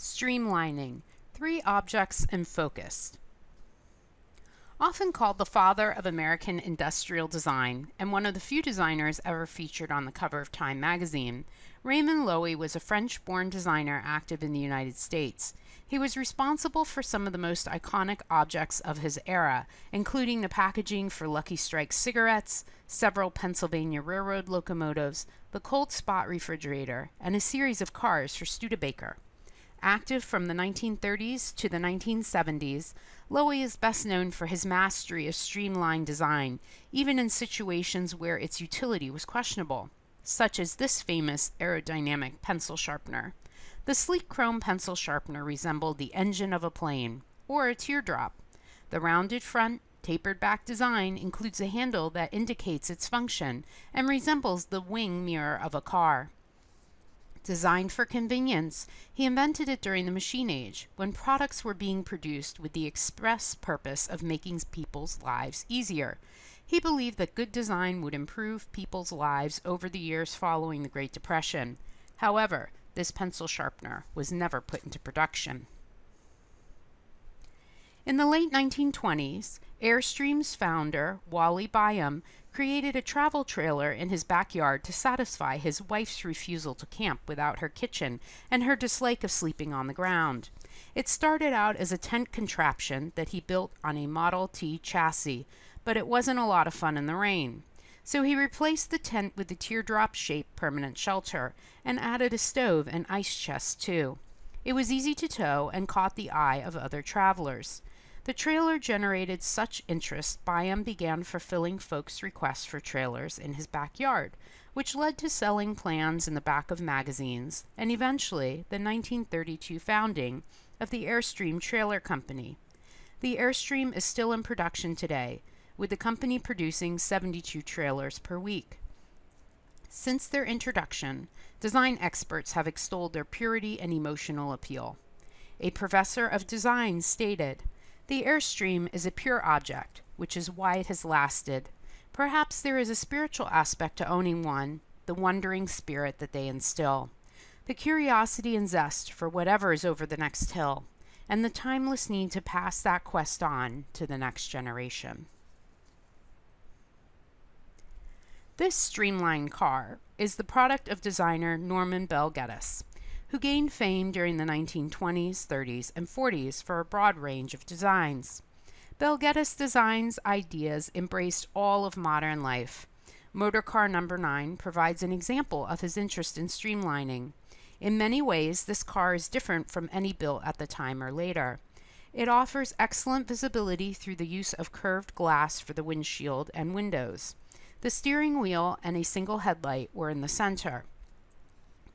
Streamlining, three objects in focus. Often called the father of American industrial design and one of the few designers ever featured on the cover of Time magazine, Raymond Loewy was a French-born designer active in the United States. He was responsible for some of the most iconic objects of his era, including the packaging for Lucky Strike cigarettes, several Pennsylvania Railroad locomotives, the Cold Spot refrigerator, and a series of cars for Studebaker. Active from the 1930s to the 1970s, Loewy is best known for his mastery of streamlined design, even in situations where its utility was questionable, such as this famous aerodynamic pencil sharpener. The sleek chrome pencil sharpener resembled the engine of a plane, or a teardrop. The rounded front, tapered back design includes a handle that indicates its function and resembles the wing mirror of a car. Designed for convenience, he invented it during the machine age, when products were being produced with the express purpose of making people's lives easier. He believed that good design would improve people's lives over the years following the Great Depression. However, this pencil sharpener was never put into production. In the late 1920s, Airstream's founder, Wally Byam, created a travel trailer in his backyard to satisfy his wife's refusal to camp without her kitchen and her dislike of sleeping on the ground. It started out as a tent contraption that he built on a Model T chassis, but it wasn't a lot of fun in the rain. So he replaced the tent with the teardrop-shaped permanent shelter and added a stove and ice chest too. It was easy to tow and caught the eye of other travelers. The trailer generated such interest, Byam began fulfilling folks' requests for trailers in his backyard, which led to selling plans in the back of magazines and eventually the 1932 founding of the Airstream Trailer Company. The Airstream is still in production today, with the company producing 72 trailers per week. Since their introduction, design experts have extolled their purity and emotional appeal. A professor of design stated, "The Airstream is a pure object, which is why it has lasted. Perhaps there is a spiritual aspect to owning one, the wondering spirit that they instill, the curiosity and zest for whatever is over the next hill, and the timeless need to pass that quest on to the next generation." This streamlined car is the product of designer Norman Bel Geddes, who gained fame during the 1920s, 30s, and 40s for a broad range of designs. Bel Geddes' designs ideas embraced all of modern life. Motorcar No. 9 provides an example of his interest in streamlining. In many ways, this car is different from any built at the time or later. It offers excellent visibility through the use of curved glass for the windshield and windows. The steering wheel and a single headlight were in the center.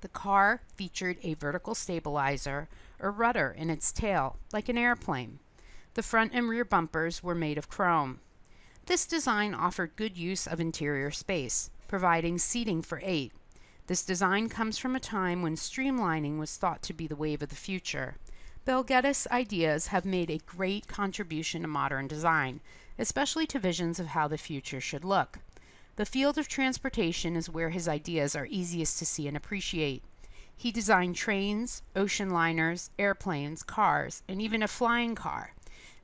The car featured a vertical stabilizer or rudder in its tail, like an airplane. The front and rear bumpers were made of chrome. This design offered good use of interior space, providing seating for 8. This design comes from a time when streamlining was thought to be the wave of the future. Bel Geddes' ideas have made a great contribution to modern design, especially to visions of how the future should look. The field of transportation is where his ideas are easiest to see and appreciate. He designed trains, ocean liners, airplanes, cars, and even a flying car.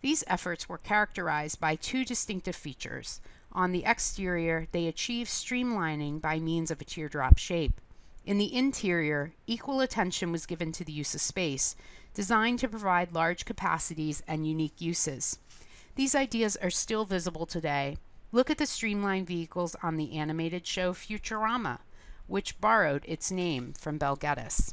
These efforts were characterized by two distinctive features. On the exterior, they achieved streamlining by means of a teardrop shape. In the interior, equal attention was given to the use of space, designed to provide large capacities and unique uses. These ideas are still visible today. Look at the streamlined vehicles on the animated show Futurama, which borrowed its name from Bel Geddes.